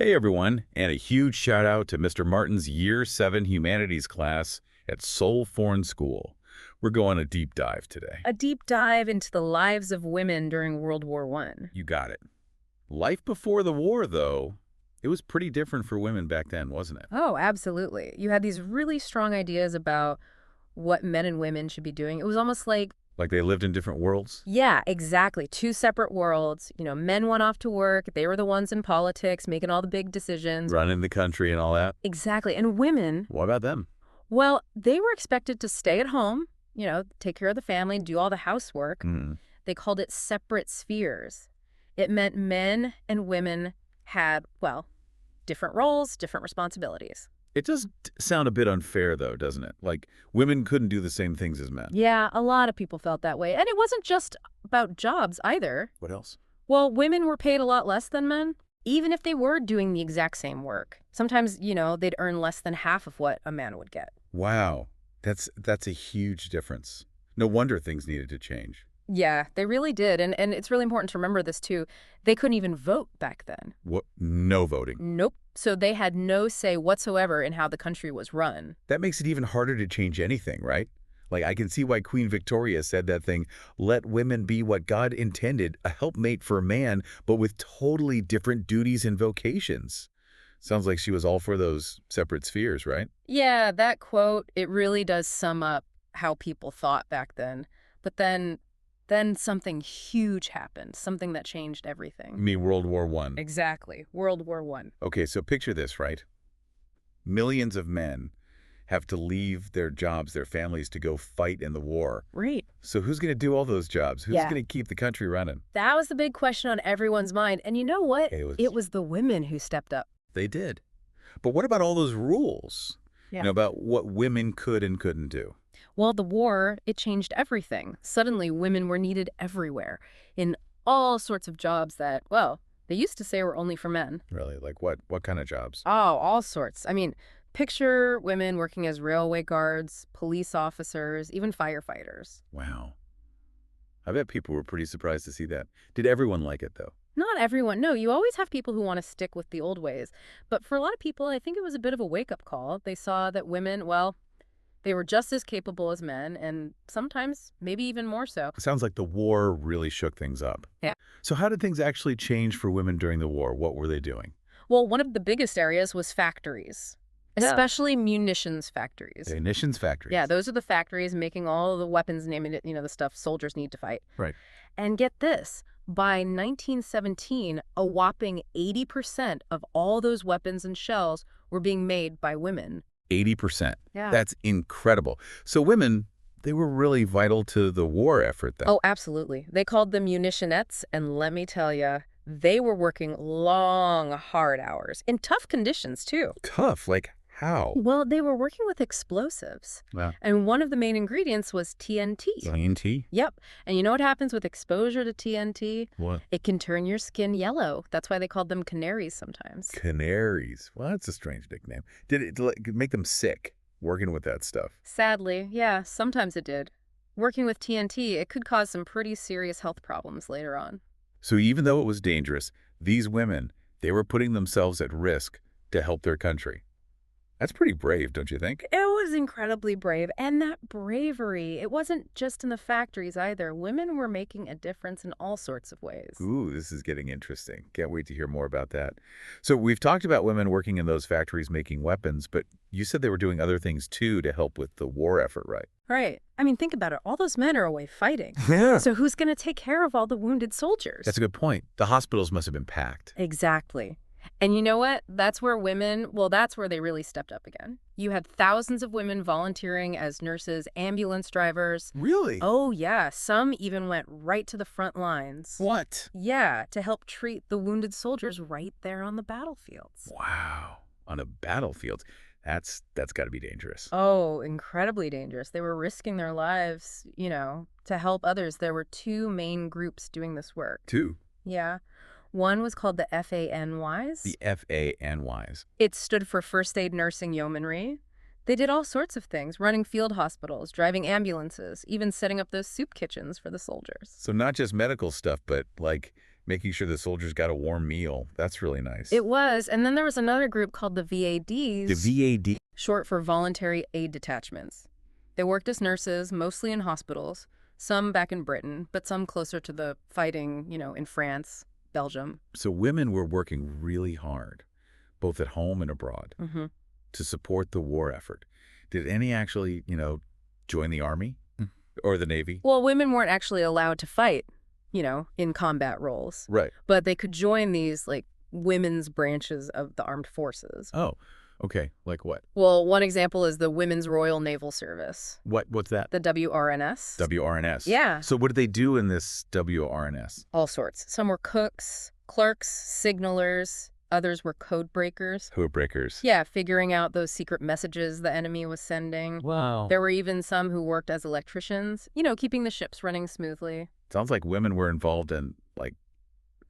Hey everyone, and a huge shout out to Mr. Martin's Year 7 Humanities class at Seoul Foreign School. We're going a deep dive today. A deep dive into the lives of women during World War One. You got it. Life before the war, though, it was pretty different for women back then, wasn't it? Oh, absolutely. You had these really strong ideas about what men and women should be doing. It was almost like, Like they lived in different worlds? yeah, exactly. Two separate worlds. Men went off to work. They were the ones in politics making all the big decisions. Running the country and all that? Exactly. And women, What about them? well, they were expected to stay at home, take care of the family, do all the housework. Hmm. They called it separate spheres. It meant men and women had, well, different roles, different responsibilities. It does sound a bit unfair, though, doesn't it? Like women couldn't do the same things as men. Yeah, a lot of people felt that way. And it wasn't just about jobs either. What else? Well, women were paid a lot less than men, even if they were doing the exact same work. Sometimes, they'd earn less than half of what a man would get. Wow, that's a huge difference. No wonder things needed to change. Yeah, they really did. And it's really important to remember this, too. They couldn't even vote back then. What? No voting. Nope. So they had no say whatsoever in how the country was run. That makes it even harder to change anything, right? Like, I can see why Queen Victoria said that thing, let women be what God intended, a helpmate for man, but with totally different duties and vocations. Sounds like she was all for those separate spheres, right? Yeah, that quote, it really does sum up how people thought back then. But then something huge happened, something that changed You everything. mean World War I? Exactly. World War One. Okay, so picture this, right? Millions of men have to leave their jobs, their families, to go fight in the war. Right. So who's going to do all those jobs? Who's Yeah. going to keep the country running? That was the big question on everyone's mind. And you know what? It was- It was the women who stepped up. They did. But what about all those rules? Yeah. About what women could and couldn't do? Well, the war, it changed everything. Suddenly, women were needed everywhere, in all sorts of jobs that, well, they used to say were only for men. Really? Like what? What kind of jobs? Oh, all sorts. I mean, picture women working as railway guards, police officers, even firefighters. Wow. I bet people were pretty surprised to see that. Did everyone like it, though? Not everyone. No, you always have people who want to stick with the old ways. But for a lot of people, I think it was a bit of a wake-up call. They saw that women, well, they were just as capable as men, and sometimes maybe even more so. It sounds like the war really shook things up. Yeah. So how did things actually change for women during the war? What were they doing? Well, one of the biggest areas was factories, especially munitions factories. The munitions factories. Yeah, those are the factories making all the weapons, naming it, the stuff soldiers need to fight. Right. And get this, by 1917, a whopping 80% of all those weapons and shells were being made by women. 80%. Yeah. That's incredible. So women, they were really vital to the war effort then. Oh, absolutely. They called them munitionettes, and let me tell you, they were working long, hard hours, in tough conditions, too. Tough. Like how? Well, they were working with explosives, Wow. and one of the main ingredients was TNT. TNT? Yep. And you know what happens with exposure to TNT? What? It can turn your skin yellow. That's why they called them canaries sometimes. Canaries. Well, that's a strange nickname. Did it make them sick working with that stuff? Sadly, yeah, sometimes it did. Working with TNT, it could cause some pretty serious health problems later on. So even though it was dangerous, these women, they were putting themselves at risk to help their country. That's pretty brave, don't you think? It was incredibly brave, and that bravery, it wasn't just in the factories either. Women were making a difference in all sorts of ways. Ooh, this is getting interesting. Can't wait to hear more about that. So we've talked about women working in those factories making weapons, but you said they were doing other things too to help with the war effort, right? Right. I mean, think about it. All those men are away fighting. Yeah. So who's going to take care of all the wounded soldiers? That's a good point. The hospitals must have been packed. Exactly. And you know what? That's where that's where they really stepped up again. You had thousands of women volunteering as nurses, ambulance drivers. Really? Oh, yeah. Some even went right to the front lines. What? Yeah, to help treat the wounded soldiers right there on the battlefields. Wow. On a battlefield. That's got to be dangerous. Oh, incredibly dangerous. They were risking their lives, to help others. There were two main groups doing this work. Two. Yeah. One was called the FANYs. The FANYs. It stood for First Aid Nursing Yeomanry. They did all sorts of things, running field hospitals, driving ambulances, even setting up those soup kitchens for the soldiers. So not just medical stuff, but like Making sure the soldiers got a warm meal. That's really nice. It was. And then there was another group called the The VADs, VAD. short for Voluntary Aid Detachments. They worked as nurses, mostly in hospitals, some back in Britain, but some closer to the fighting, in France, Belgium. So women were working really hard, both at home and abroad, Hmm. to support the war effort. Did any actually, join the army or the Navy? Well, women weren't actually allowed to fight, in combat roles, Right. but they could join these, women's branches of the armed forces. Oh, okay. Like what? Well, one example is the Women's Royal Naval Service, What's that? the WRNS. WRNS. Yeah. So what did they do in this WRNS? All sorts. Some were cooks, clerks, signalers. Others were code breakers. Code breakers. Yeah, figuring out those secret messages the enemy was sending. Wow. There were even some who worked as electricians, keeping the ships running smoothly. Sounds like women were involved in,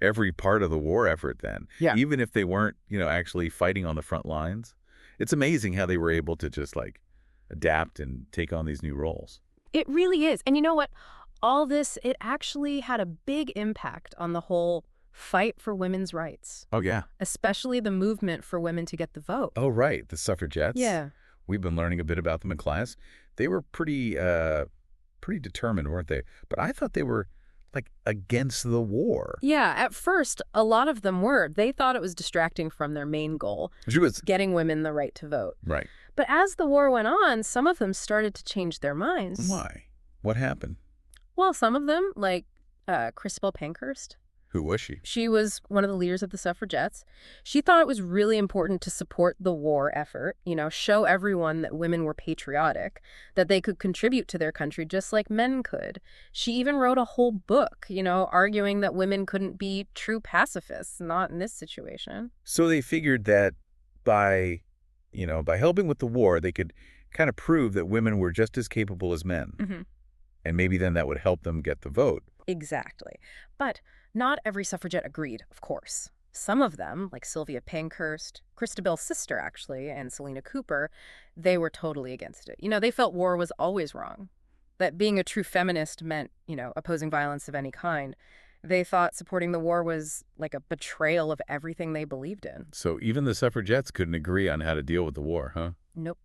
every part of the war effort then. Yeah. Even if they weren't, actually fighting on the front lines. It's amazing how they were able to just, adapt and take on these new roles. It really is. And you know what? All this, it actually had a big impact on the whole fight for women's rights, Oh, yeah. especially the movement for women to get the vote. Oh, right. The suffragettes. Yeah. We've been learning a bit about them in class. They were pretty determined, weren't they? But I thought they were, against the war. Yeah, at first, a lot of them were. They thought it was distracting from their main goal, She was. getting women the right to vote. Right. But as the war went on, some of them started to change their minds. Why? What happened? Well, some of them, like Christabel Pankhurst, Who was she? she was one of the leaders of the suffragettes. She thought it was really important to support the war effort, show everyone that women were patriotic, that they could contribute to their country just like men could. She even wrote a whole book, arguing that women couldn't be true pacifists, not in this situation. So they figured that by helping with the war, they could kind of prove that women were just as capable as men. Mm-hmm. And maybe then that would help them get the vote. Exactly. But not every suffragette agreed, of course. Some of them, like Sylvia Pankhurst, Christabel's sister actually, and Selina Cooper, they were totally against it. They felt war was always wrong, that being a true feminist meant, opposing violence of any kind. They thought supporting the war was like a betrayal of everything they believed in. So even the suffragettes couldn't agree on how to deal with the war, huh? Nope.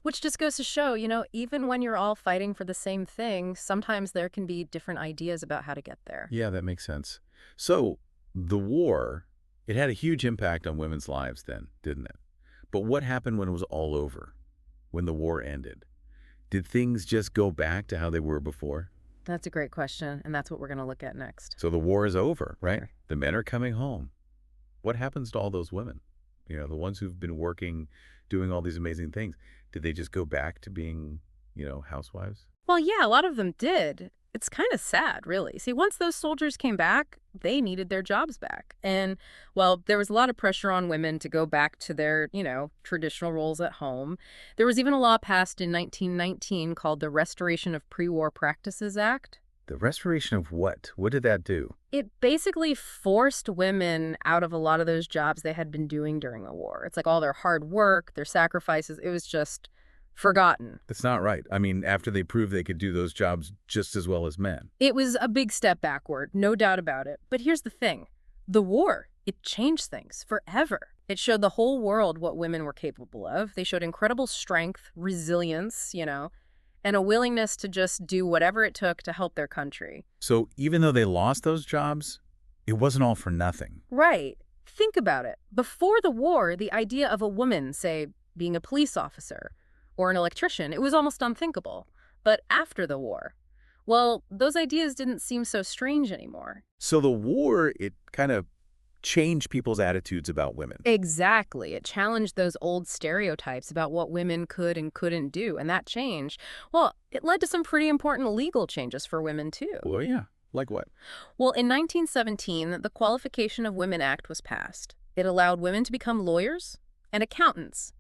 Which just goes to show, even when you're all fighting for the same thing, sometimes there can be different ideas about how to get there. Yeah, that makes sense. So the war, it had a huge impact on women's lives then, didn't it? But what happened when it was all over, when the war ended? Did things just go back to how they were before? That's a great question, and that's what we're going to look at next. So the war is over, right? The men are coming home. What happens to all those women? The ones who've been working, doing all these amazing things. Did they just go back to being, housewives? Well, yeah, a lot of them did. It's kind of sad, really. See, once those soldiers came back, they needed their jobs back. And, well, there was a lot of pressure on women to go back to their, traditional roles at home. There was even a law passed in 1919 called the Restoration of Pre-War Practices Act. The restoration of what? What did that do? It basically forced women out of a lot of those jobs they had been doing during the war. It's like all their hard work, their sacrifices, it was just forgotten. That's not right. I mean, after they proved they could do those jobs just as well as men. It was a big step backward, no doubt about it. But here's the thing. The war, it changed things forever. It showed the whole world what women were capable of. They showed incredible strength, resilience, and a willingness to just do whatever it took to help their country. So even though they lost those jobs, it wasn't all for nothing. Right. Think about it. Before the war, the idea of a woman, say, being a police officer or an electrician, it was almost unthinkable. But after the war, well, those ideas didn't seem so strange anymore. So the war, it kind of changed people's attitudes about women. Exactly. It challenged those old stereotypes about what women could and couldn't do. And that change, well, it led to some pretty important legal changes for women, too. Well, yeah. Like what? Well, in 1917, the Qualification of Women Act was passed. It allowed women to become lawyers and accountants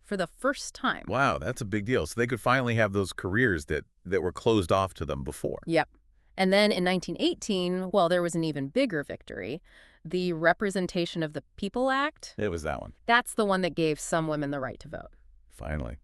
for the first time. Wow, that's a big deal. So they could finally have those careers that were closed off to them before. Yep. And then in 1918, well, there was an even bigger victory. The Representation of the People Act. It was that one. That's the one that gave some women the right to vote. Finally.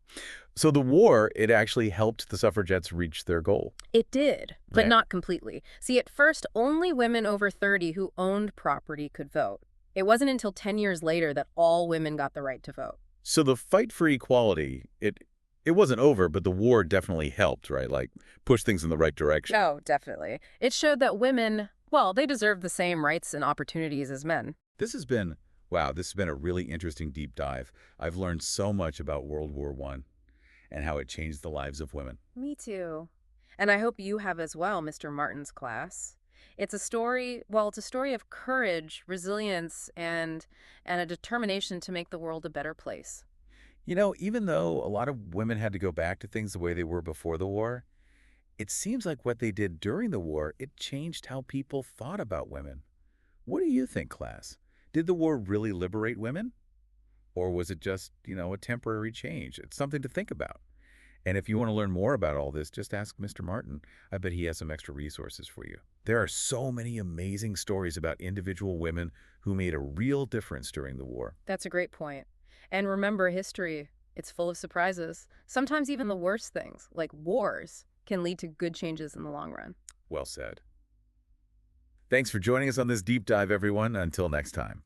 So the war, it actually helped the suffragettes reach their goal. It did, but Yeah. not completely. See, at first, only women over 30 who owned property could vote. It wasn't until 10 years later that all women got the right to vote. So the fight for equality, it wasn't over, but the war definitely helped, right? Like push things in the right direction. Oh, definitely. It showed that women, well, they deserve the same rights and opportunities as men. This has been, wow, this has been a really interesting deep dive. I've learned so much about World War I and how it changed the lives of women. Me too. And I hope you have as well, Mr. Martin's class. It's a story, well, it's a story of courage, resilience, and a determination to make the world a better place. You know, even though a lot of women had to go back to things the way they were before the war, it seems like what they did during the war, it changed how people thought about women. What do you think, class? Did the war really liberate women? Or was it just, a temporary change? It's something to think about. And if you want to learn more about all this, just ask Mr. Martin. I bet he has some extra resources for you. There are so many amazing stories about individual women who made a real difference during the war. That's a great point. And remember history, it's full of surprises. Sometimes even the worst things, like wars, can lead to good changes in the long run. Well said. Thanks for joining us on this deep dive, everyone. Until next time.